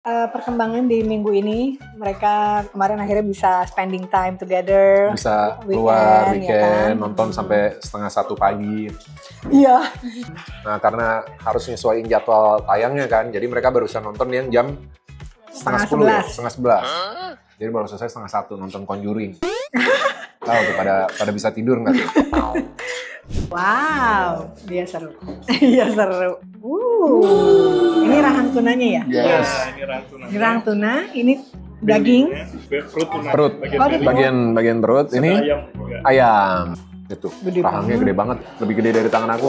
Perkembangan di minggu ini, mereka kemarin akhirnya bisa spending time together. Bisa keluar weekend, ya kan? nonton sampai 1:30 pagi. Iya. Nah, karena harus nyesuaiin jadwal tayangnya kan, jadi mereka barusan nonton yang jam 10:30 ya, 10:30. Jadi baru selesai 1:30 nonton Conjuring. Tahu tuh pada bisa tidur nggak tuh? Wow, dia seru. Iya seru. Ini rahang tunanya ya? Yes. Ini rahang tuna, ini daging. Perut. Bagian perut. Ini ayam. Itu. Rahangnya gede banget, lebih gede dari tangan aku.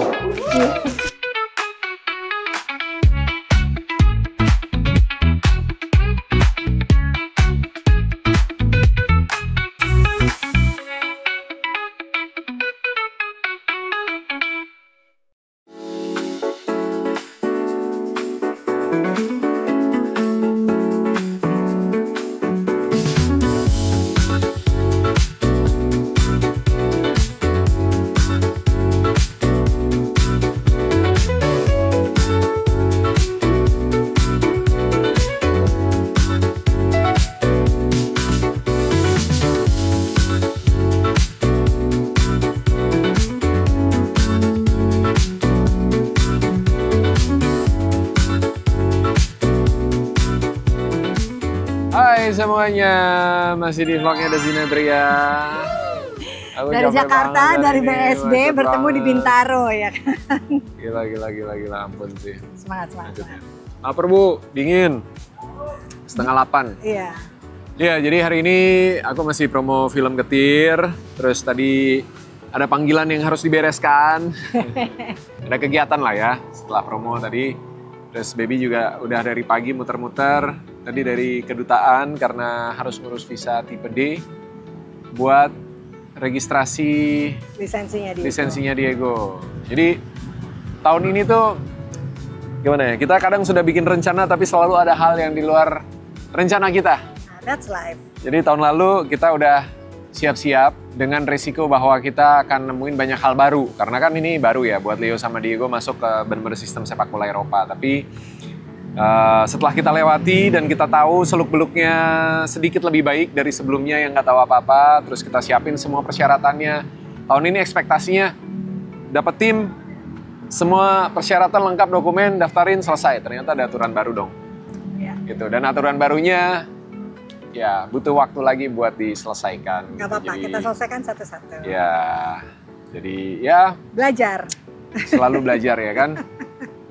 Hai semuanya, masih di vlognya Dazina Tria. Dari Jakarta, dari BSD, bertemu di Bintaro ya kan? Gila, ampun sih. Semangat. Lapar Bu, dingin. 7:30. Iya. Iya, jadi hari ini aku masih promo film Getir. Terus tadi ada panggilan yang harus dibereskan. Ada kegiatan lah ya setelah promo tadi. Terus Baby juga udah dari pagi muter-muter. Tadi dari kedutaan karena harus ngurus visa tipe D buat registrasi lisensinya Diego. Jadi tahun ini tuh gimana ya? Kita kadang sudah bikin rencana tapi selalu ada hal yang di luar rencana kita. That's life. Jadi tahun lalu kita udah siap-siap dengan resiko bahwa kita akan nemuin banyak hal baru. Karena kan ini baru ya buat Leo sama Diego masuk ke bener-bener sistem sepak bola Eropa. Tapi setelah kita lewati dan kita tahu seluk-beluknya sedikit lebih baik dari sebelumnya yang nggak tahu apa-apa, terus kita siapin semua persyaratannya. Tahun ini ekspektasinya dapat tim, semua persyaratan lengkap, dokumen, daftarin, selesai. Ternyata ada aturan baru dong. Ya. Gitu. Dan aturan barunya ya butuh waktu lagi buat diselesaikan. Gak apa-apa, kita selesaikan satu-satu. Ya, jadi ya belajar. Selalu belajar ya kan.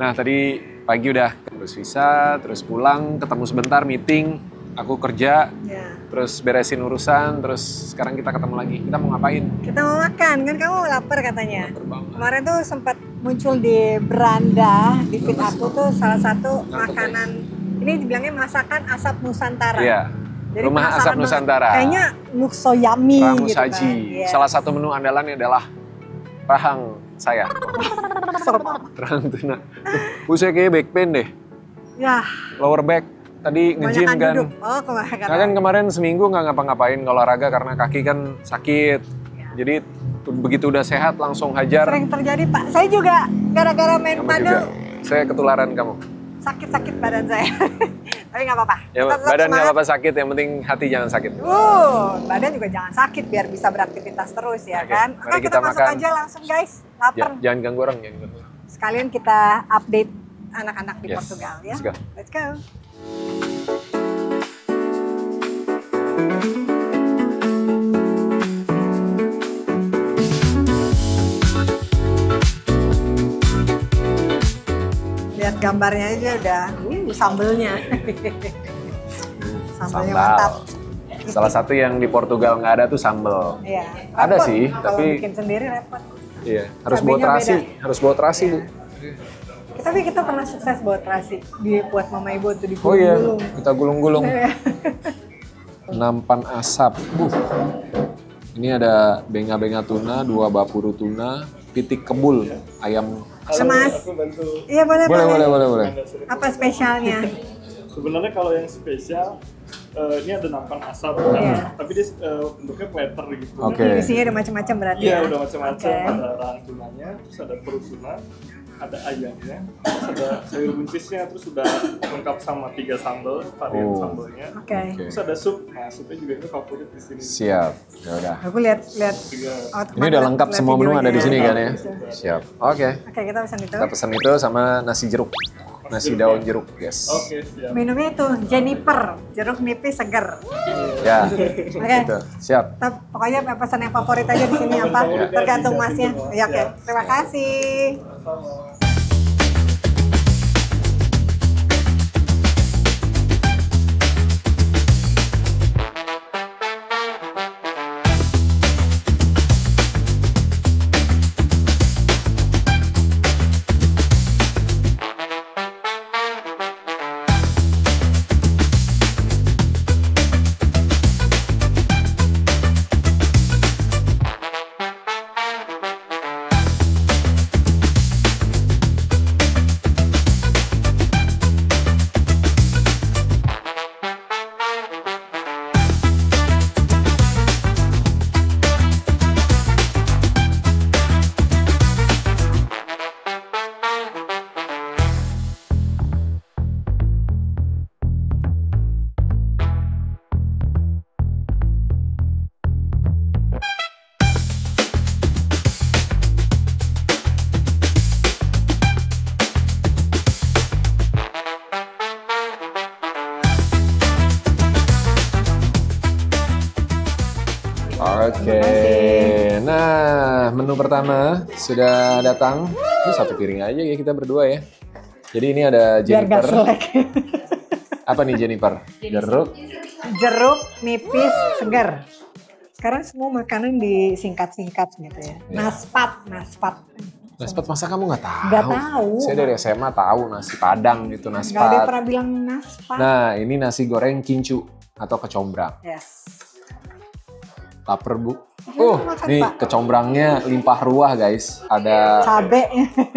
Nah tadi pagi udah terus visa, terus pulang, ketemu sebentar meeting, aku kerja, terus beresin urusan, terus sekarang kita ketemu lagi. Kita mau ngapain? Kita mau makan, kan kamu lapar katanya. Lapar banget. Kemarin tuh sempat muncul di beranda, di feed aku tuh salah satu makanan, ini dibilangnya masakan asap Nusantara. Iya, jadi rumah asap Nusantara. Kayaknya look so yummy Ramu gitu saji. kan. Yes. Salah satu menu andalannya adalah rahang saya. Rahang tuna. Saya kayak back pain deh. Ya. Lower back. Tadi nge-gym kan. Duduk. Oh, kemarin. Nah, kan kemarin seminggu nggak ngapa-ngapain olahraga karena kaki kan sakit. Ya. Jadi begitu udah sehat langsung hajar. Sering terjadi Pak. Saya juga gara-gara main padel. Saya ketularan kamu. Sakit-sakit badan saya. Tapi nggak apa-apa. Ya, badan nggak apa-apa sakit, yang penting hati jangan sakit. Badan juga jangan sakit biar bisa beraktivitas terus ya kan. Mari kita masuk makan. aja langsung guys. Lapar. Jangan ganggu orang, Sekalian kita update anak-anak di Portugal ya. Let's go. Let's go. Lihat gambarnya aja udah, sambelnya. Sambelnya mantap. Salah satu yang di Portugal nggak ada tuh sambel. Iya. Ada repot. sih, Kalau tapi bikin sendiri repot. Iya, harus bawa terasi, Bu. Tapi kita pernah sukses bawa terasi buat Mama Ibu tuh digulung-gulung. Oh iya, kita gulung-gulung. Nampan asap. Ini ada benga-benga tuna, 2 bapuru tuna, pitik kebul, ayam asap. Mas, iya boleh. Apa spesialnya? Sebenarnya kalau yang spesial ini ada nampan asap, tapi dia bentuknya platter gitu. Oke. Isinya ada macam-macam berarti Iya, ya? udah macam-macam. Ada rahang tunanya, terus ada perut tuna, ada ayamnya, terus ada sayur buncisnya, terus udah lengkap sama 3 sambal, varian sambalnya. Oke. Terus ada sup, nah supnya juga itu favorit di sini. Siap. Ya udah. Aku lihat. Juga Ini udah lengkap lihat semua menu ada di sini kan ya? Gitu. Siap. Oke. Oke, kita pesan itu. Kita pesan itu sama nasi jeruk. Nasi daun jeruk, yes. Oke, siap. Minumnya itu Jennifer, jeruk nipis segar. Ya. Oke. Gitu. Siap. Kita pokoknya pesan yang favorit aja di sini apa? Tergantung masnya. Ya, oke. Terima kasih. Sama. Oke, nah menu pertama sudah datang. Ini satu piring aja ya kita berdua ya. Jadi ini ada Biar gak Jennifer. selek. Apa nih Jennifer? Jeruk. Jeruk nipis segar. Sekarang semua makanan disingkat-singkat gitu ya. Naspat. Naspat masa kamu nggak tahu? Nggak tahu. Saya dari SMA tahu nasi Padang gitu Gak ada yang naspat. pernah bilang naspat. Nah ini nasi goreng kincu atau kecombrang. Yes. Laper bu. Makan, Nih Pak. kecombrangnya limpah ruah guys. Ada Cabe.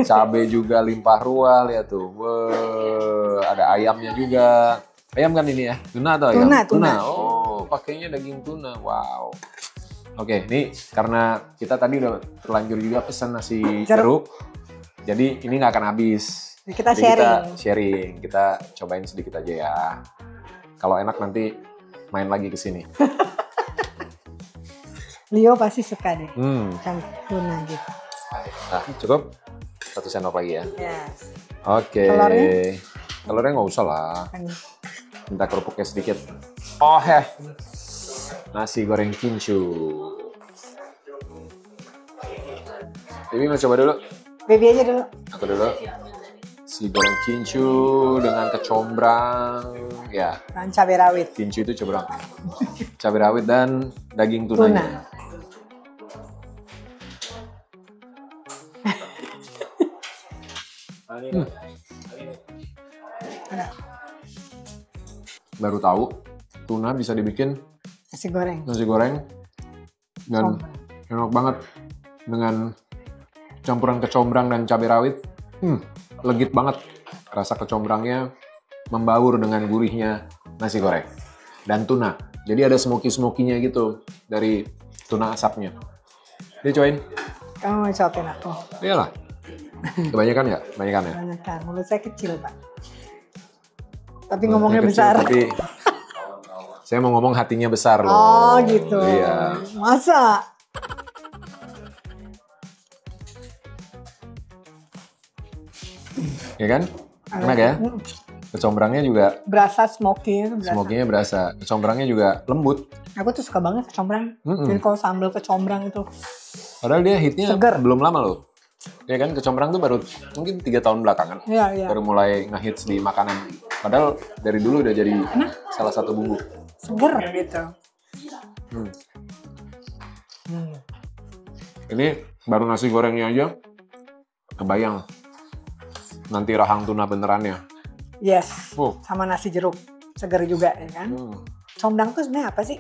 cabe juga limpah ruah, lihat tuh. Wah, ada ayamnya juga. Ayam kan ini ya? Tuna atau ayam? Tuna. Oh, pakainya daging tuna. Wow. Oke, ini karena kita tadi udah terlanjur juga pesan nasi jeruk. Jadi ini nggak akan habis. Kita Jadi sharing. kita sharing. Kita cobain sedikit aja ya. Kalau enak nanti main lagi ke sini. Leo pasti suka deh. Hmm. Tuna gitu. Nah, cukup? 1 sendok lagi ya. Yes. Oke. Telurnya? Telurnya nggak usah lah. Kan. Minta kerupuknya sedikit. Oh heh. Nasi goreng kincu. Bibi mau coba dulu? Baby aja dulu. Aku dulu. Nasi goreng kincu dengan kecombrang. Ya, Dan cabai rawit. kincu itu cobrang. Cabai rawit dan daging tunanya. Baru tahu tuna bisa dibikin Nasi goreng. nasi goreng dan enak banget dengan campuran kecombrang dan cabai rawit. Legit banget. Rasa kecombrangnya membaur dengan gurihnya nasi goreng dan tuna. Jadi ada smoky-smokinya gitu dari tuna asapnya. Dia cobain. Kamu mau cobain aku? Iyalah. Kebanyakan nggak? Kebanyakan ya? Banyak kan. Mulut saya kecil, Pak. Tapi ngomongnya besar. Tapi saya mau ngomong hatinya besar loh. Oh gitu. Iya. Masa? Ya kan? Enak ya? Kecombrangnya juga, Berasa smoky. Berasa. smokinya berasa. Kecombrangnya juga lembut. Aku tuh suka banget kecombrang. Jadi kalau sambal kecombrang itu. Padahal dia hitnya Seger. belum lama loh. Ya kan, kecombrang tuh baru mungkin 3 tahun belakangan. Iya, iya. Baru mulai ngehits di makanan. Padahal dari dulu udah jadi salah satu bumbu. Seger gitu. Ini baru nasi gorengnya aja, kebayang nanti rahang tuna benerannya. Yes. Oh. Sama nasi jeruk. Seger juga ya kan. Combrang tuh sebenarnya apa sih?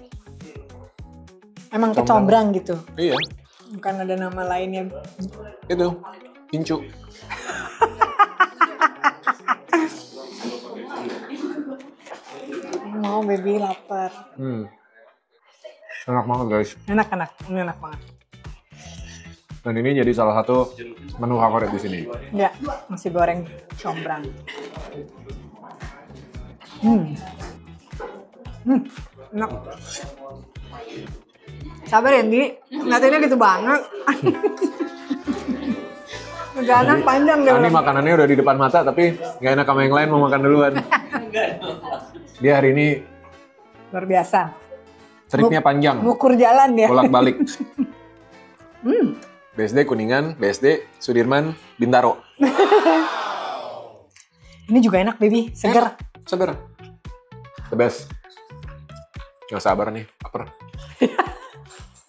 Emang kecombrang gitu. Iya, Bukan ada nama lainnya. itu kincu. Mau baby lapar. Enak banget guys. Enak. Ini enak banget. Dan ini jadi salah satu menu favorit di sini. Ya, nasi goreng combrang. Enak. Sabar ya, Di. Ngeliatinnya gitu banget. Perjalanan panjang deh. Ini makanannya udah di depan mata, tapi nggak enak sama yang lain mau makan duluan. Dia hari ini Luar biasa. tripnya panjang, Ngukur jalan ya. bolak-balik. BSD Kuningan, BSD Sudirman, Bintaro. Ini juga enak, Baby. Seger. Seger. The best. Gak sabar nih, lapar.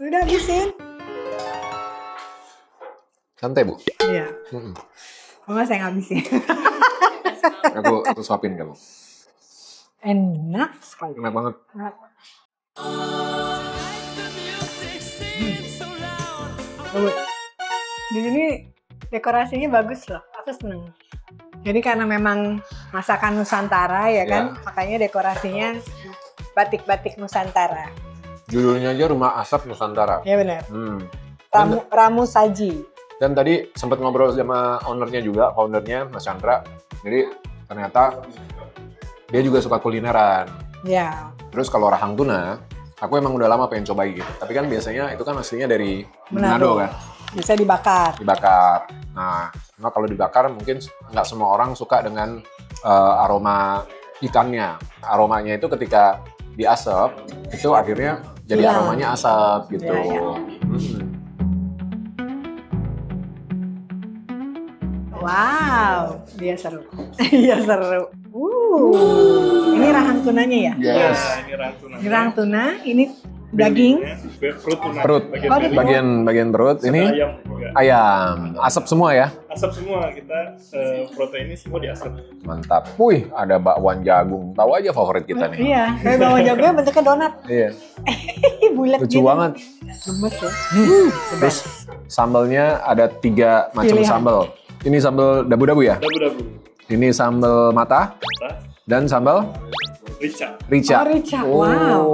Udah habisin. Santai, Bu. Iya. Mama saya ngabisin. Aku suapin kamu. Enak sekali. Enak banget. Di sini dekorasinya bagus loh. Aku seneng. Jadi karena memang masakan Nusantara ya kan, makanya dekorasinya batik-batik Nusantara. Judulnya aja Rumah Asap Nusantara. Ya benar. Ramu Saji. Dan tadi sempat ngobrol sama ownernya juga, foundernya Mas Chandra. Jadi ternyata dia juga suka kulineran. Ya. Terus kalau rahang tuna, aku emang udah lama pengen cobain gitu. Tapi kan biasanya itu kan aslinya dari Manado kan. Bisa dibakar. Dibakar. Nah, kalau dibakar mungkin nggak semua orang suka dengan aroma ikannya. Aromanya itu ketika diasap, itu akhirnya jadi aromanya asap gitu. Ya, ya. Wow, dia seru. Dia seru. Ini rahang tunanya ya? Yes. Nah, ini rahang tuna. Ini rahang tuna, ini daging. Perut tuna. Perut. Bagian perut. Ini ayam juga. ayam. Asap semua ya? Asap semua, kita proteinnya semua diasap. Mantap. Wih, ada bakwan jagung. Tahu aja favorit kita nih. Iya, kayak bawang jagungnya bentuknya donat. Iya. Bulat Lucu banget. Gemes ya. Terus sambalnya ada 3 macam Pilihan. sambal. Ini sambal dabu-dabu ya? Dabu-dabu. Ini sambal mata dan sambal Rica. rica. Oh, rica. Wow.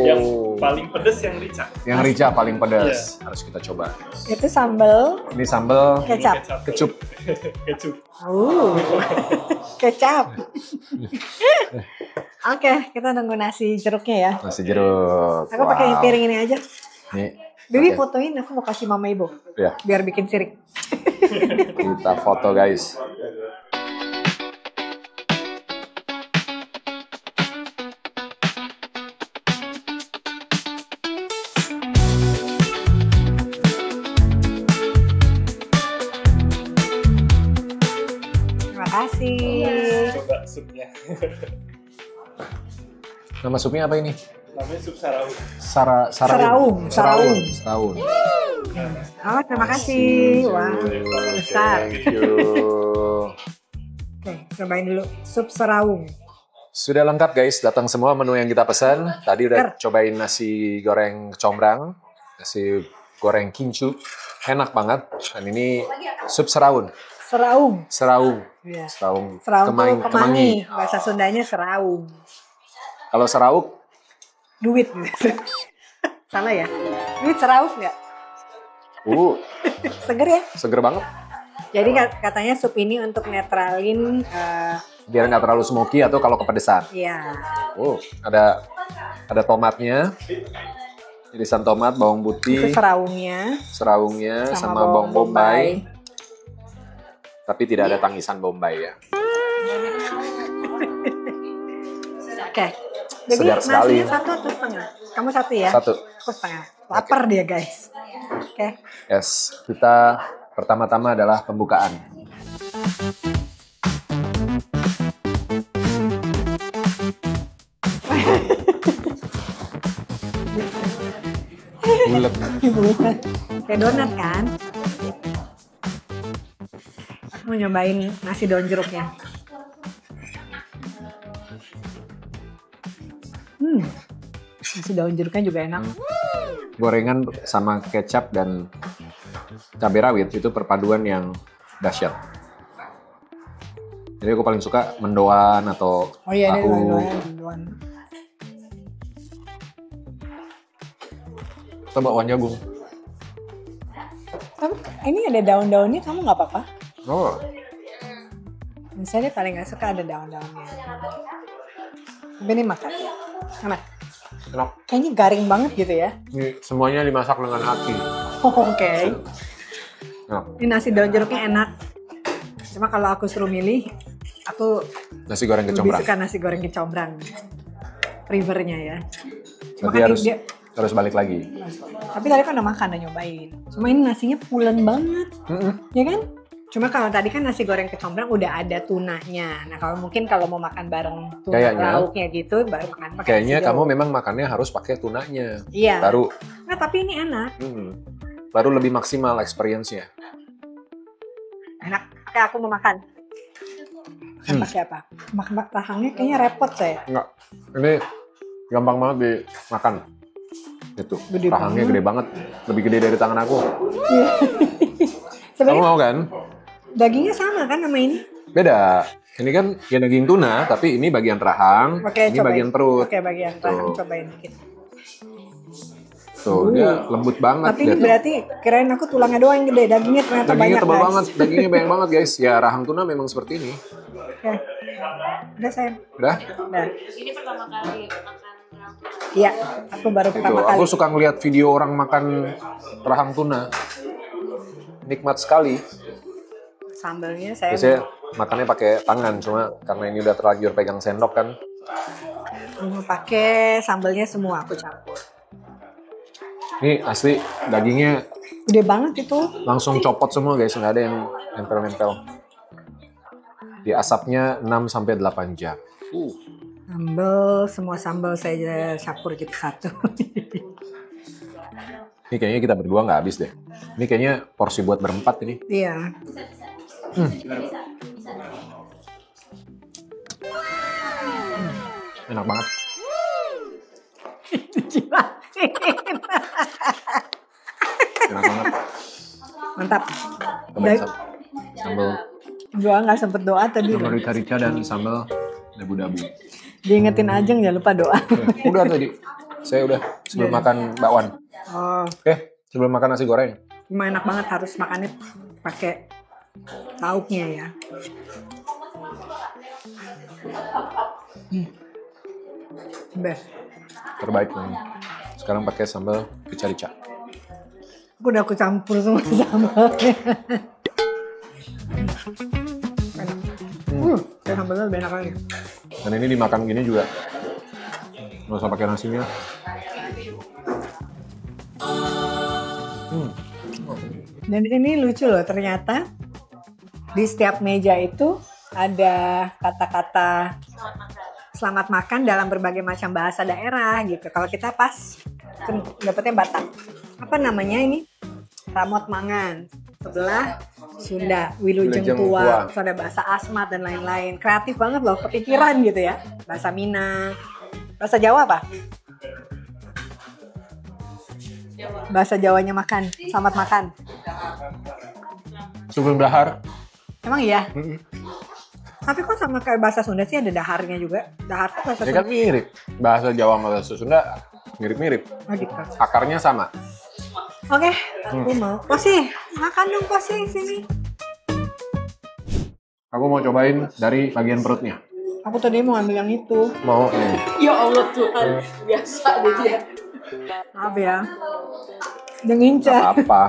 Yang paling pedes yang rica. Yang rica paling pedas. Harus kita coba. Itu sambal Ini sambal kecap. kecup. Kecup. Kecap. Oke, kita nunggu nasi jeruknya ya. Nasi jeruk. Aku pakai piring ini aja. Nih. Bibi Oke. fotoin, aku mau kasih mama ibu. Ya, Biar bikin sirik. kita foto guys. Terima kasih. Coba supnya. Nama supnya apa ini? Namanya sup saraung. Seraung. Seraung. Oh, terima kasih. Wah, besar. Thank you. Oke, cobain dulu sup seraung. Sudah lengkap guys, datang semua menu yang kita pesan. Tadi udah cobain nasi goreng combrang, nasi goreng kincu, enak banget. Dan ini sup seraun. Seraung. Seraung. Iya. Seraung. Seraung tuh Kemangi. kemangi. Bahasa Sundanya seraung. Kalau serauk, Duit gitu. Salah ya? Duit seraung nggak? Seger ya? seger banget. Jadi katanya sup ini untuk netralin, Biar nggak terlalu smoky atau kalau kepedesan. ya. Ada tomatnya, irisan tomat, bawang Itu putih, seraungnya sama bawang bombay. Tapi tidak ada tangisan bombay ya. Oke. Jadi Segar sekali. nasinya 1 atau setengah? Kamu 1 ya? 1. Aku setengah. Lapar dia guys. Oke. Yes, kita pertama-tama adalah pembukaan. Bulet. Kayak donat kan? Aku mau nyobain nasi daun jeruknya. Nasi daun jeruknya juga enak. Gorengan sama kecap dan cabai rawit itu perpaduan yang dahsyat. Jadi aku paling suka mendoan atau Oh iya, ini tahu. mendoan. Atau bakwan jagung. Tapi Ini ada daun-daunnya, kamu nggak apa-apa? Oh, Misalnya paling nggak suka ada daun-daunnya. Tapi ini makan. Enak. enak. Kayaknya garing banget gitu ya. Ini semuanya dimasak dengan hati. Oh, oke. Enak. Ini nasi daun jeruknya enak. Cuma kalau aku suruh milih, aku Nasi goreng lebih kecombrang. suka nasi goreng kecombrang. Rivernya ya. Cuma Berarti kan harus, dia, harus balik lagi. tapi tadi kan udah makan, udah nyobain. Cuma ini nasinya pulen banget, ya kan? Cuma kalau tadi kan nasi goreng kecombrang udah ada tunanya. Nah kalau mungkin kalau mau makan bareng tuna Kayaknya. lauknya gitu, baru makan pakai Kayaknya nasi kamu goreng. memang makannya harus pakai tunanya. Iya. Baru, Nah tapi ini enak, baru lebih maksimal experience-nya. enak. Kayak aku mau makan. Makan pakai apa? Makan rahangnya kayaknya repot saya. Enggak, ini gampang banget dimakan. Itu, Gede rahangnya banget. gede banget. Lebih gede dari tangan aku. Kamu Sebenarnya mau kan? dagingnya sama kan sama ini? Beda. Ini kan ya daging tuna, tapi ini bagian rahang, Oke, ini cobain. bagian perut. Oke, bagian rahang Tuh. cobain dikit. Tuh, dia lembut banget. Tapi ini Dia tuh. berarti kirain aku tulangnya doang yang gede, dagingnya ternyata Dagingnya banyak tebal guys. banget, dagingnya banyak banget guys. Ya rahang tuna memang seperti ini. Oke. Udah sayang. Udah? Udah. Ini pertama kali makan rahang tuna. Iya, aku baru Itu, pertama kali. aku suka ngeliat video orang makan rahang tuna. Nikmat sekali. Sambelnya saya Biasanya makannya pakai tangan, cuma karena ini udah terlanjur pegang sendok kan. mau pakai sambelnya semua aku campur. Ini asli dagingnya Gede banget itu. langsung copot semua guys, nggak ada yang nempel-nempel. Di asapnya 6-8 jam. Sambel, semua sambel saya campur gitu satu. Ini kayaknya kita berdua nggak habis deh. Ini kayaknya porsi buat berempat ini. Iya. Enak banget. Enak banget. Mantap. Cobain sambal Doa nggak sempet doa tadi. sambal rica-rica dan sambal dabu-dabu. Diingetin Ajeng jangan lupa doa. Udah tadi. Saya udah sebelum makan bakwan. Oh, Oke, sebelum makan nasi goreng. cuma enak banget harus makannya pakai lauknya ya. Best. Terbaik nih. Sekarang pakai sambal rica-rica. Aku campur semua sambalnya. Enak. Sambalnya lebih enak lagi. Dan ini dimakan gini juga. Nggak usah pakai nasinya. Dan ini lucu loh, ternyata di setiap meja itu ada kata-kata selamat makan dalam berbagai macam bahasa daerah gitu. Kalau kita pas dapetnya Batak. Apa namanya ini? Ramot Mangan. Sebelah Sunda, Wilujeng Wilujeng Tua. Tua. Terus ada bahasa Asmat dan lain-lain. Kreatif banget loh, kepikiran gitu ya. Bahasa Minang. Bahasa Jawa apa? Bahasa Jawanya makan, selamat makan. Sugeng dahar. Emang iya? Tapi kok sama kayak bahasa Sunda sih ada daharnya juga. Dahar tuh bahasa Ini Sunda. kan mirip. Bahasa Jawa sama bahasa Sunda mirip-mirip. Oh gitu. Akarnya sama. Oke, aku mau. Posi, makan dong Posi sini. Aku mau cobain dari bagian perutnya. Aku tadi mau ambil yang itu. Mau Ya Allah Tuhan, biasa deh dia. Maaf ya. Udah ngincer. apa?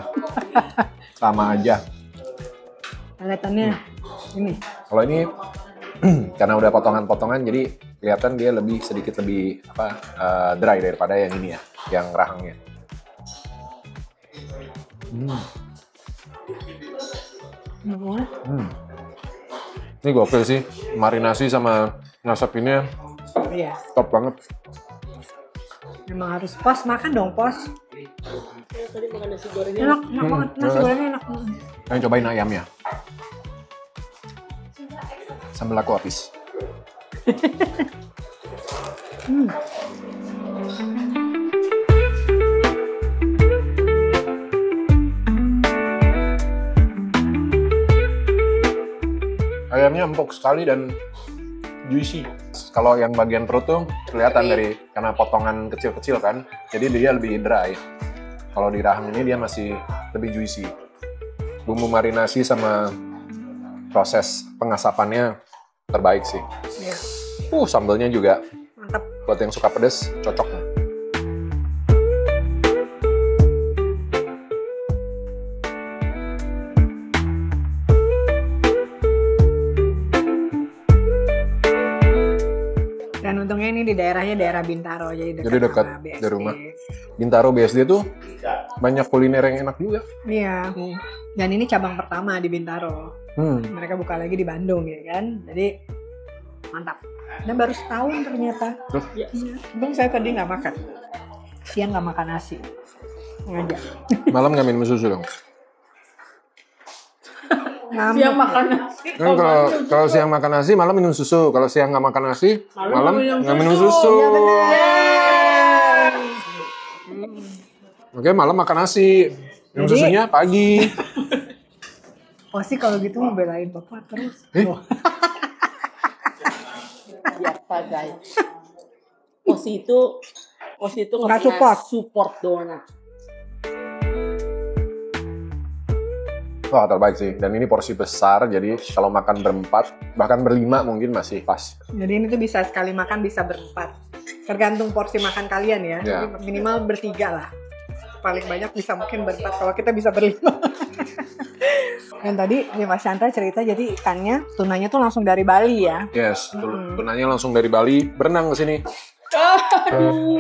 Sama aja. Kelihatannya ini. Kalau ini karena udah potongan-potongan jadi kelihatan dia sedikit lebih dry daripada yang ini ya, yang rahangnya. Ini gokil sih, marinasi sama nasapinnya Iya. top banget. Memang harus pos makan dong pos. Tadi makan nasi gorengnya. Enak, enak banget. Nasi gorengnya enak. Ayo cobain ayamnya. Sambal aku habis. Ayamnya empuk sekali dan juicy. Kalau yang bagian perut tuh kelihatan dari karena potongan kecil-kecil kan, jadi dia lebih dry. Kalau di rahang ini dia masih lebih juicy. bumbu marinasi sama proses pengasapannya terbaik sih. Iya. Sambelnya juga Mantap. buat yang suka pedas cocok. Dan untungnya ini di daerahnya daerah Bintaro, jadi Jadi dekat sama BSD. dari rumah. Bintaro BSD tuh banyak kuliner yang enak juga. Iya. Dan ini cabang pertama di Bintaro. Mereka buka lagi di Bandung ya kan. Jadi mantap. Dan baru setahun ternyata. Iya. Bang saya tadi nggak makan. Siang nggak makan nasi. Ngajak. Malam nggak minum susu dong? Siang makan nasi. Kan kalau siang makan nasi, malam minum susu. Kalau siang nggak makan nasi, malam nggak minum susu. Ya benar. Oke, malam makan nasi. Minum Jadi- susunya pagi. Oh sih kalau gitu mau belain bapak terus. Biasa guys. Posi itu Nggak nggak pernah support. support donat. Wah, terbaik sih. Dan ini porsi besar, jadi kalau makan berempat, bahkan berlima mungkin masih pas. Jadi ini tuh bisa sekali makan bisa berempat. Tergantung porsi makan kalian ya. Ya. Jadi minimal bertiga lah. Paling banyak bisa mungkin berempat. Kalau kita bisa berlima. Dan tadi Mas Chandra cerita jadi ikannya, tunanya tuh langsung dari Bali ya. Yes, tunanya langsung dari Bali, berenang ke sini. Aduh,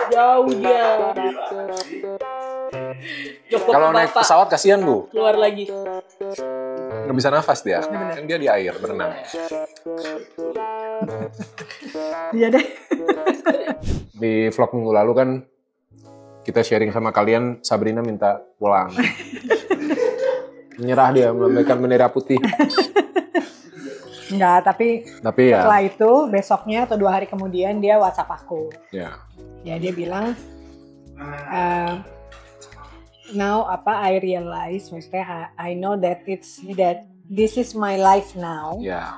jauh dia. Joko Kalau naik Bapak pesawat kasihan, Bu. keluar lagi. Nggak bisa nafas dia. Kan dia di air, berenang. Iya deh. Di vlog minggu lalu kan kita sharing sama kalian, Sabrina minta pulang. Menyerah dia, melambaikan bendera putih. Enggak, tapi Tapi ya, setelah itu besoknya atau 2 hari kemudian dia WhatsApp aku. ya. Ya dia bilang, now I realize, maksudnya I know that this is my life now, Ya,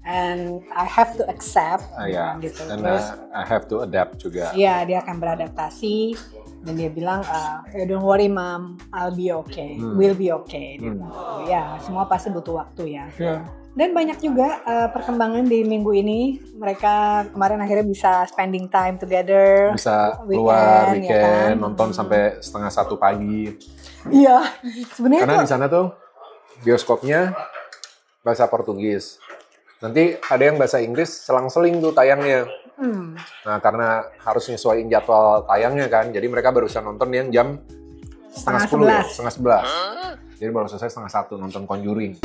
and I have to accept, ya. gitu. Dan Terus, I have to adapt juga. ya dia akan beradaptasi, dan dia bilang, don't worry mom, I'll be okay, we'll be okay. Gitu. Ya semua pasti butuh waktu ya. Dan banyak juga perkembangan di minggu ini. Mereka kemarin akhirnya bisa spending time together. Bisa keluar Weekend, weekend, ya kan? nonton sampai 1:30 pagi. Iya, sebenarnya Karena tuh di sana tuh bioskopnya bahasa Portugis. Nanti ada yang bahasa Inggris selang-seling tuh tayangnya. Nah, karena harus nyesuaiin jadwal tayangnya kan, jadi mereka baru bisa nonton yang jam 10:30 ya, 10:30. Jadi baru selesai 1:30 nonton Conjuring.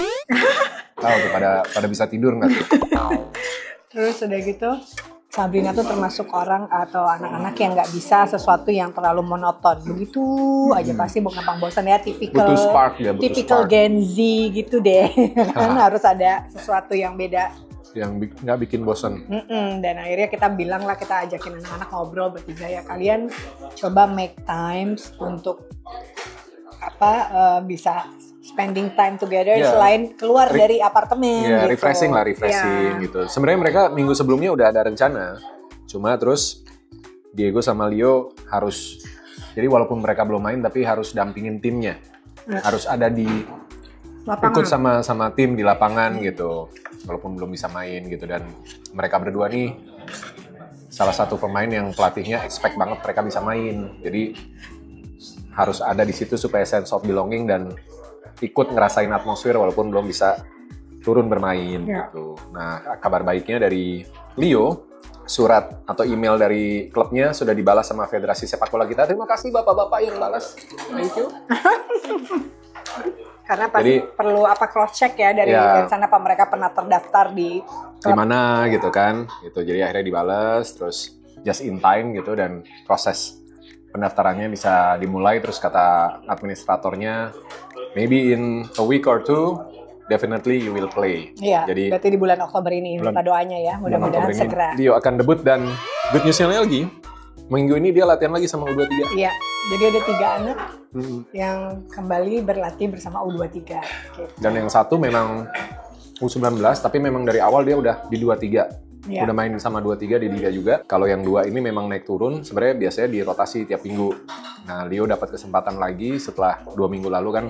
Tahu tuh pada bisa tidur nggak tuh? terus udah gitu Sabrina tuh termasuk orang atau anak-anak yang nggak bisa sesuatu yang terlalu monoton. Begitu aja pasti gampang bosan ya, tipikal Butuh spark dia, butuh typical spark. Gen Z gitu deh. Kan harus ada sesuatu yang beda. Yang nggak bikin bosan. Dan akhirnya kita bilang lah, kita ajakin anak-anak ngobrol bertiga ya, kalian coba make times untuk bisa spending time together selain keluar dari apartemen. Ya, gitu. refreshing gitu. Sebenarnya mereka minggu sebelumnya udah ada rencana. Cuma terus Diego sama Leo harus, jadi walaupun mereka belum main tapi harus dampingin timnya. Harus ada di Lapangan. ikut sama tim di lapangan gitu. Walaupun belum bisa main gitu, dan mereka berdua nih salah satu pemain yang pelatihnya expect banget mereka bisa main. Jadi harus ada di situ supaya sense of belonging dan ikut ngerasain atmosfer walaupun belum bisa turun bermain gitu. Nah, kabar baiknya dari Leo, surat atau email dari klubnya sudah dibalas sama Federasi Sepak Bola kita. Terima kasih bapak-bapak yang balas. Thank you. Karena pasti perlu cross check ya dari sana apa mereka pernah terdaftar di mana gitu kan. Gitu. Jadi akhirnya dibalas, terus just in time gitu, dan proses pendaftarannya bisa dimulai. Terus kata administratornya, maybe in a week or two, definitely you will play. Iya, Jadi berarti di bulan Oktober ini minta doanya ya, mudah-mudahan segera. Leo akan debut, dan good news-nya lagi, minggu ini dia latihan lagi sama U23. Iya, jadi ada 3 anak yang kembali berlatih bersama U23. Gitu. Dan yang satu memang U19, tapi memang dari awal dia udah di 23. Iya. Udah main sama 23 di Liga juga. Kalau yang 2 ini memang naik turun, sebenarnya biasanya dirotasi tiap minggu. Nah, Leo dapat kesempatan lagi setelah 2 minggu lalu kan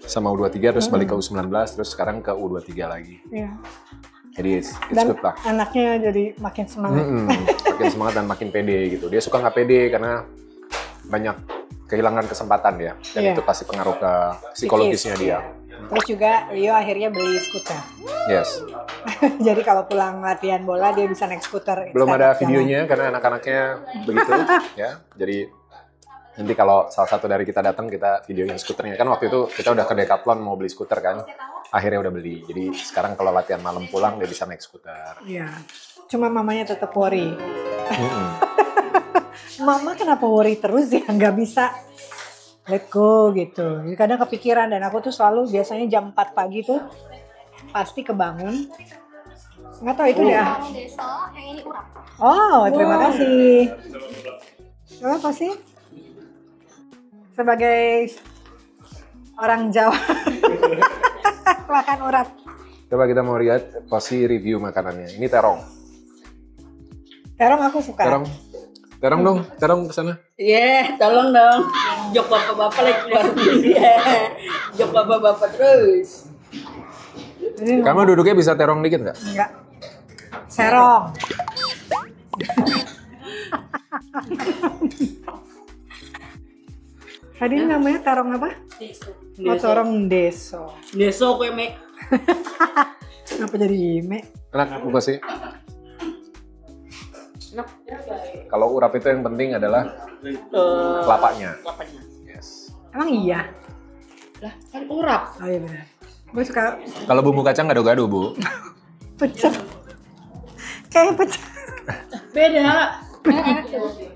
sama U23 terus balik ke U19 terus sekarang ke U23 lagi. Iya. Jadi it's Dan good lah. anaknya jadi makin semangat. Makin semangat dan makin pede gitu. Dia suka nggak pede karena banyak kehilangan kesempatan ya. Dan Iya. itu pasti pengaruh ke psikologisnya dia. Terus juga Rio akhirnya beli skuter. Yes. Jadi kalau pulang latihan bola dia bisa naik skuter. Belum Stand ada up videonya karena anak-anaknya begitu ya. Jadi nanti kalau salah satu dari kita datang kita videoin skuternya. Kan waktu itu kita udah ke Decathlon mau beli skuter kan. Akhirnya udah beli. Jadi sekarang kalau latihan malam pulang dia bisa naik skuter. jalan. Iya. Cuma mamanya tetap worry. Mama kenapa worry terus ya? Nggak bisa let go gitu. Jadi kadang kepikiran dan aku tuh selalu biasanya jam 4 pagi tuh pasti kebangun. Nggak tahu itu dia. Deso, yang ini urap. Oh, terima kasih. Apa sih? Sebagai orang Jawa makan urat. Coba kita mau lihat pasti review makanannya. Ini terong. Terong aku suka. Terong dong, terong kesana. Iya, tolong dong. Jok bapak-bapak lagi keluar. Iya. Jok bapak-bapak terus. Ini Kamu duduknya bisa terong dikit nggak? enggak. Serong. Tadi namanya terong apa? Oh, terong deso. Deso kue mek. Kenapa jadi ime? Enak bukan sih? Kalau urap itu yang penting adalah kelapanya. Kelapanya. Yes. Emang iya? Lah, kan urap. Oh iya benar. Gue suka Kalau bumbu kacang gado-gado, Bu. pecel. Kayak pecel. Beda.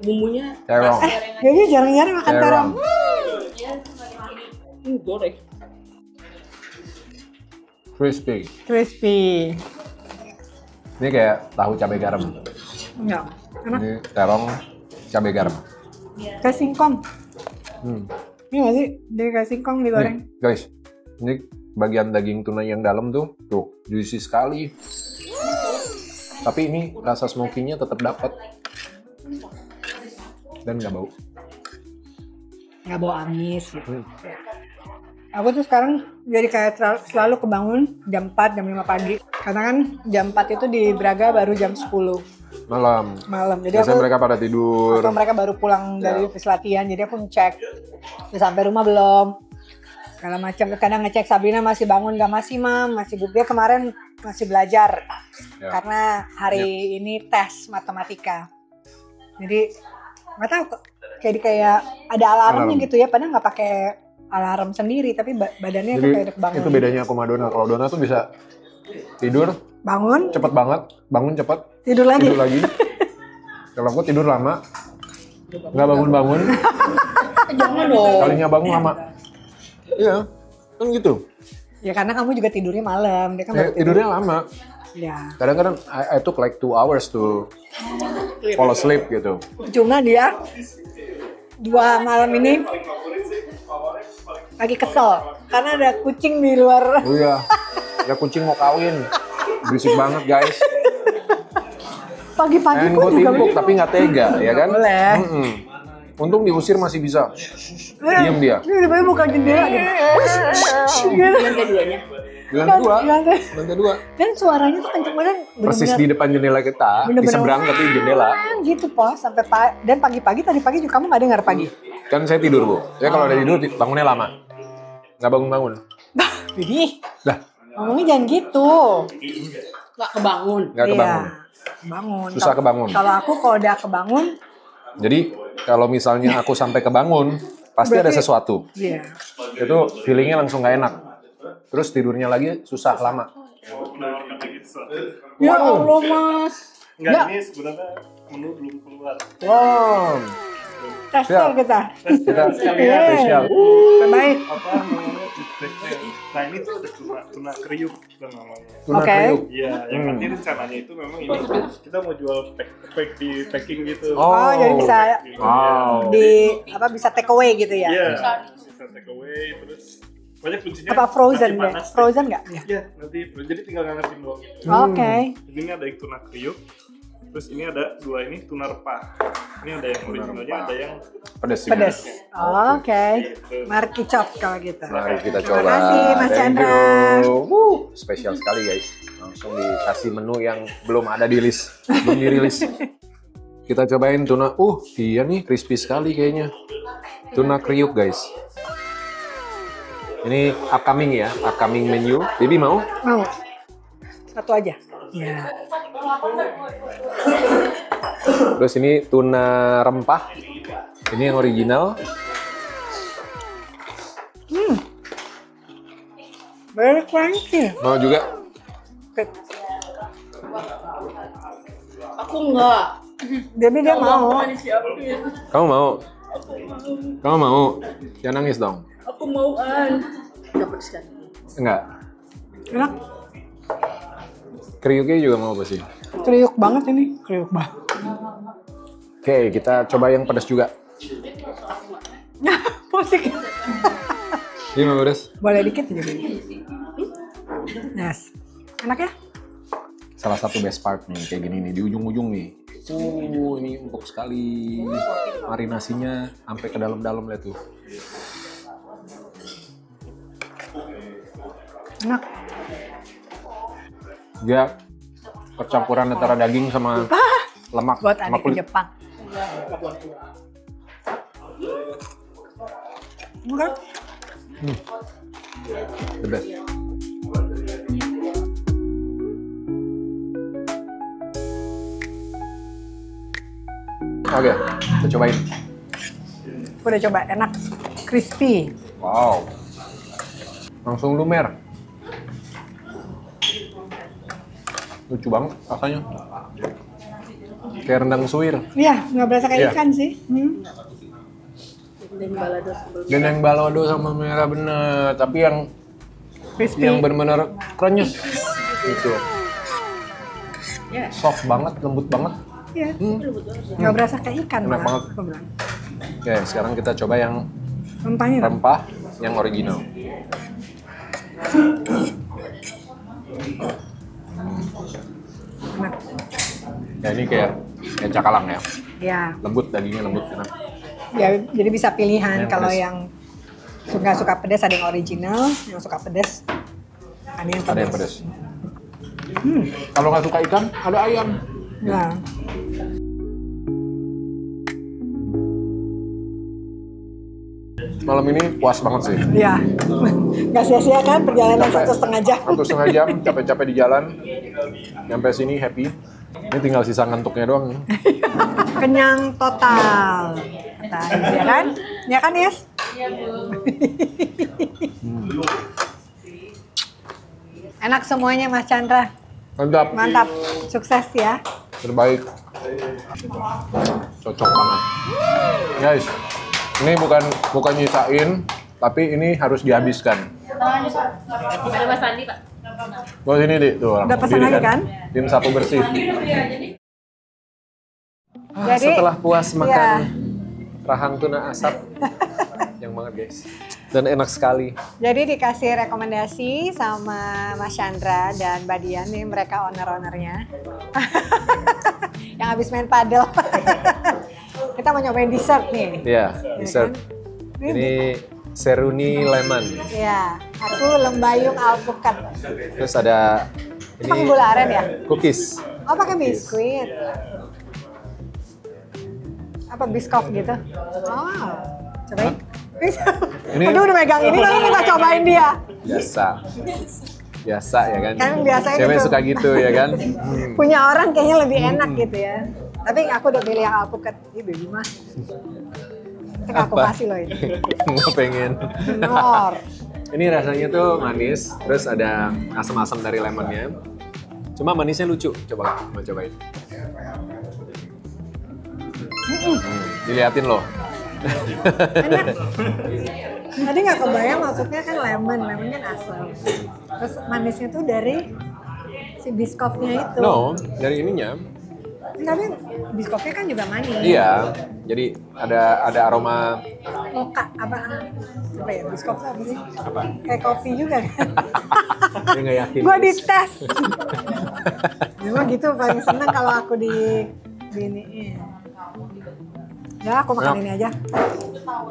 Bumbunya Terong. Jadi jarang-jarang makan terong. goreng. Crispy. Crispy. Ini kayak tahu cabai garam. Enggak. Enak. Ini terong cabai garam. Kayak singkong. Ini nggak sih? Jadi kayak singkong digoreng. Nih, guys, ini bagian daging tuna yang dalam tuh juicy sekali. Tapi ini rasa smoky-nya tetap dapat. Dan nggak bau. Nggak bau amis gitu. Aku tuh sekarang jadi kayak selalu kebangun jam 4, jam 5 pagi. Karena kan jam 4 itu di Braga baru jam 10 Malam. malam. Jadi Biasanya aku mereka pada tidur. atau mereka baru pulang dari latihan, jadi aku ngecek udah sampai rumah belum, segala macam. Kadang ngecek Sabrina masih bangun nggak, masih mam, masih dia kemarin masih belajar karena hari ini tes matematika. Jadi nggak tahu kayak ada alarmnya gitu ya, padahal nggak pakai alarm sendiri, tapi badannya Jadi tuh kayak bangun. itu bedanya aku sama Dona. Kalau Dona tuh bisa tidur Bangun, cepet banget, bangun cepet, tidur lagi. tidur lagi. Kalau aku tidur lama, nggak bangun-bangun, Jangan dong. kalinya bangun lama. Iya, kan gitu. Ya karena kamu juga tidurnya malam, dia kan baru tidur. Tidurnya lama. Ya. Kadang-kadang I took like 2 hours to fall asleep gitu. Cuma dia 2 malam ini lagi kesel karena ada kucing di luar. Oh iya, ada kucing mau kawin. Berisik banget guys. Pagi-pagi Pengen pun gue juga timpuk tapi nggak tega, ya kan? boleh. Untung diusir masih bisa. Diam dia. Ini tiba-tiba buka jendela gitu. Lantai duanya. Lantai dua. Dan suaranya tuh kenceng banget. Persis di depan jendela kita, di Bener-bener seberang tapi jendela. gitu pos sampai dan pagi-pagi tadi pagi juga kamu nggak dengar pagi. Kan saya tidur Bu. Ya kalau udah tidur bangunnya lama. Nggak bangun-bangun. Jadi Lah, ngomongnya jangan gitu. Nggak kebangun. nggak kebangun. Iya, bangun. Susah kebangun. Kalau aku kalau udah kebangun, Jadi kalau misalnya aku sampai kebangun, pasti ada Berarti- sesuatu. iya. Itu feelingnya langsung nggak enak. Terus tidurnya lagi susah lama. Ya Allah mas. Enggak, Ya. ini sebenarnya menu belum keluar. Wow. Tester Siap. kita. Kita Iya. spesial. Terbaik. Apa namanya? Nah ini tuh ada tuna kriuk itu namanya. Tuna Oke. kriuk. Iya, yang nanti rencananya itu memang ini kita mau jual di packing gitu. Oh, jadi bisa Wow. bisa take away gitu ya? Iya, bisa take away terus banyak kuncinya. Apa frozen masih deh? panas. Frozen nggak? Ya. Iya, nanti jadi tinggal nganasin doang. Oke. Jadi ini ada yang tuna kriuk. Terus ini ada dua ini tuna rempah. Ini ada yang originalnya, ada yang Pedas. Pedas. Oh, oke. Mari kicop kalau gitu. Mari kita Terima coba. kasih, Mas Thank Chandra. you. Spesial sekali guys. Langsung dikasih menu yang belum ada di list, belum dirilis. Kita cobain tuna. Iya nih, crispy sekali kayaknya. Tuna kriuk guys. Ini upcoming ya, upcoming menu. Bibi mau? Mau. Satu aja. Ya. Terus ini tuna rempah. Ini yang original. Very crunchy. Mau juga? Aku enggak. Jadi dia mau. Mau disiapin. Kamu mau? Kamu mau? Jangan nangis dong. Aku mau dapat sekali. Enggak. Enak. Kriuknya juga mau apa sih? Kriuk banget ini. Kriuk banget. Oke, kita coba yang pedas juga. Musik. Ini mau pedas? Boleh dikit aja. Yes. Enak ya? Salah satu best part nih, kayak gini nih, di ujung-ujung nih. Ini empuk sekali. Marinasinya sampai ke dalam-dalam lihat tuh. Enak. Dia percampuran antara daging sama lemak. Buat sama adik ke kulit. Jepang. Enggak. The best. Oke, kita cobain. Aku udah coba, enak. Crispy. Wow. Langsung lumer. Lucu banget rasanya. Kayak rendang suwir. Iya, nggak berasa kayak Iya. ikan sih. Dan balado sebelum. Dan yang balado sama merah bener, tapi yang Crispy. bener-bener krenyes gitu. Ya. Soft banget, lembut banget. Iya. Nggak berasa kayak ikan. Enak malah, banget. aku bilang. Oke, sekarang kita coba yang Rempahnya dong. rempah yang original. Enak. Ya ini kayak cakalang ya, Ya. lembut dagingnya lembut enak. Ya, jadi bisa pilihan Yang kalau pedas. yang suka pedas ada yang original, yang suka pedas ada yang pedas. Ada yang pedas. Kalau nggak suka ikan, ada ayam. Nah, Malam ini puas banget sih. ya. Nggak sia-sia kan perjalanan 1,5 jam. 1,5 jam, capek-capek di jalan. Sampai sini happy. Ini tinggal sisa ngantuknya doang. Kenyang total. Nah, ya kan? Ya kan, Yes? Enak semuanya, Mas Chandra. Mantap. Mantap. Sukses ya. Terbaik. Cocok banget. Guys, ini bukan nyisain, tapi ini harus dihabiskan. Ada Mas Andi, Pak. Buat sini, Dik. Tuh, Udah langsung pesan diri lagi kan? Tim sapu bersih. Jadi, Setelah puas makan iya. rahang tuna asap. Yang banget, guys. Dan enak sekali. Jadi dikasih rekomendasi sama Mas Chandra dan Mbak Dian nih, mereka owner-ownernya. Yang habis main padel. Kita mau nyobain dessert nih. Iya, dessert. kan? Ini seruni lemon. Iya, aku lembayung alpukat. Terus ada Ini pakai ini gula aren ya? cookies. Oh, pakai biskuit. Apa biskof gitu? Oh, cobain. Ini- Aduh, udah megang ini tapi kita cobain dia. Biasa. Biasa ya kan? Kan biasanya Cewek gitu. suka gitu ya kan? Punya orang kayaknya lebih enak gitu ya. Tapi aku udah pilih yang alpukat. Ih, baby mah. Ini aku Apa? kasih loh ini. Nggak pengen. Nor. Ini rasanya tuh manis, terus ada asam-asam dari lemonnya. Cuma manisnya lucu. Coba, mau cobain. Diliatin loh. Enak. Tadi nggak kebayang maksudnya kan lemon kan asam. Terus manisnya tuh dari si biskopnya itu. No, dari ininya. Tapi biskopnya kan juga manis. Iya. Jadi ada aroma Mocha apa ya biskop tuh apa sih? apa? Kayak kopi juga kan? Dia nggak yakin. Gua guys. dites. Memang gitu paling seneng kalau aku di iniin. Ya aku makan ini aja.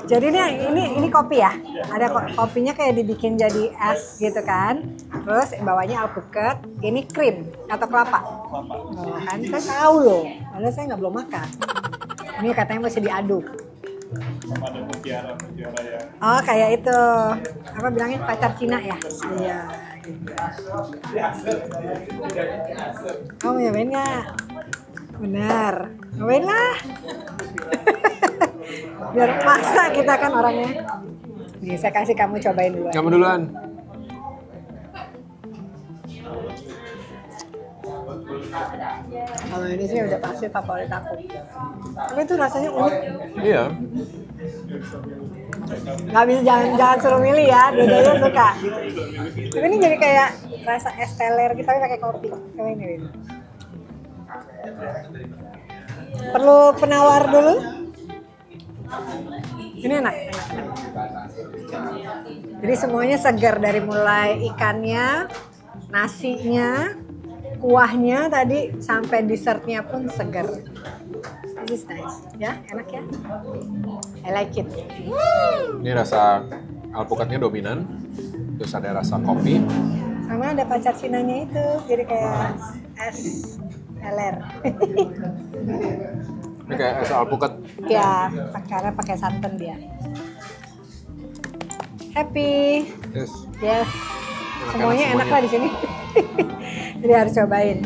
Jadi ini kopi ya. Ada kopinya kayak dibikin jadi es gitu kan. Terus bawahnya alpukat. Ini krim atau kelapa. Oh, kan saya tahu loh. Padahal saya belum makan. Ini katanya masih diaduk. Sama ada mutiara ya. Oh kayak itu. Apa bilangnya pacar Cina ya? Iya. Gitu. Kamu nyobain nggak? Benar. Nyobain lah. Biar maksa kita kan orangnya. Nih saya kasih kamu cobain dulu. Kamu duluan. Kalau ini sih udah pasti favorit aku. Tapi itu rasanya unik. Iya. Gak bisa jangan suruh milih ya, dua-duanya suka. Tapi ini jadi kayak rasa es teler gitu tapi pakai kopi. Coba ini. Perlu penawar dulu? Ini enak. Jadi semuanya segar dari mulai ikannya, nasinya, kuahnya tadi sampai dessertnya pun segar. This is nice, ya enak ya. I like it. Ini rasa alpukatnya dominan, terus ada rasa kopi. Sama ada pacar Cinanya itu, jadi kayak es teler. Ini kayak es alpukat. Ya, karena pakai santan dia. Happy. Yes. Yes. Enak-enak Semuanya enak semuanya. lah di sini. Jadi harus cobain.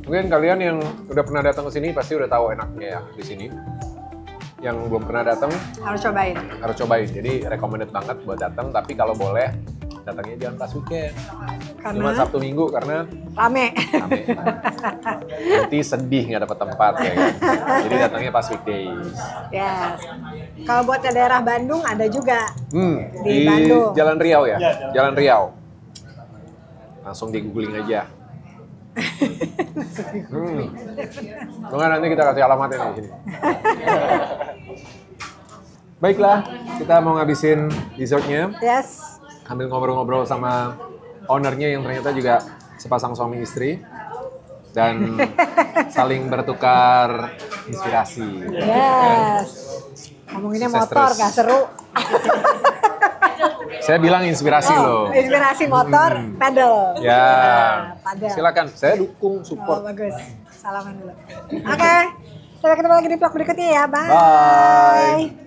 Mungkin kalian yang udah pernah datang ke sini pasti udah tahu enaknya ya di sini. Yang belum pernah datang Harus cobain. harus cobain. Jadi recommended banget buat datang. Tapi kalau boleh datangnya jangan pas weekend. Cuma Karena Sabtu Minggu karena rame. rame. Nanti sedih nggak dapat tempat ya kan. Jadi datangnya pas weekdays. Yes. Kalau buat ke daerah Bandung ada juga. Di Bandung. Jalan Riau ya? Ya, Jalan Riau. Langsung di googling aja. Enggak, nanti kita kasih alamatnya di sini. Baiklah, kita mau ngabisin dessertnya. Yes. Sambil ngobrol-ngobrol sama ownernya yang ternyata juga sepasang suami istri. Dan saling bertukar inspirasi. Yes. Ngomonginnya Sukses motor terus. gak seru. Saya bilang inspirasi loh. Inspirasi motor, pedal. Ya, Padel. silakan. Saya dukung, Oh, support. bagus. Salaman dulu. Oke. Sampai ketemu lagi di vlog berikutnya ya. Bye. Bye.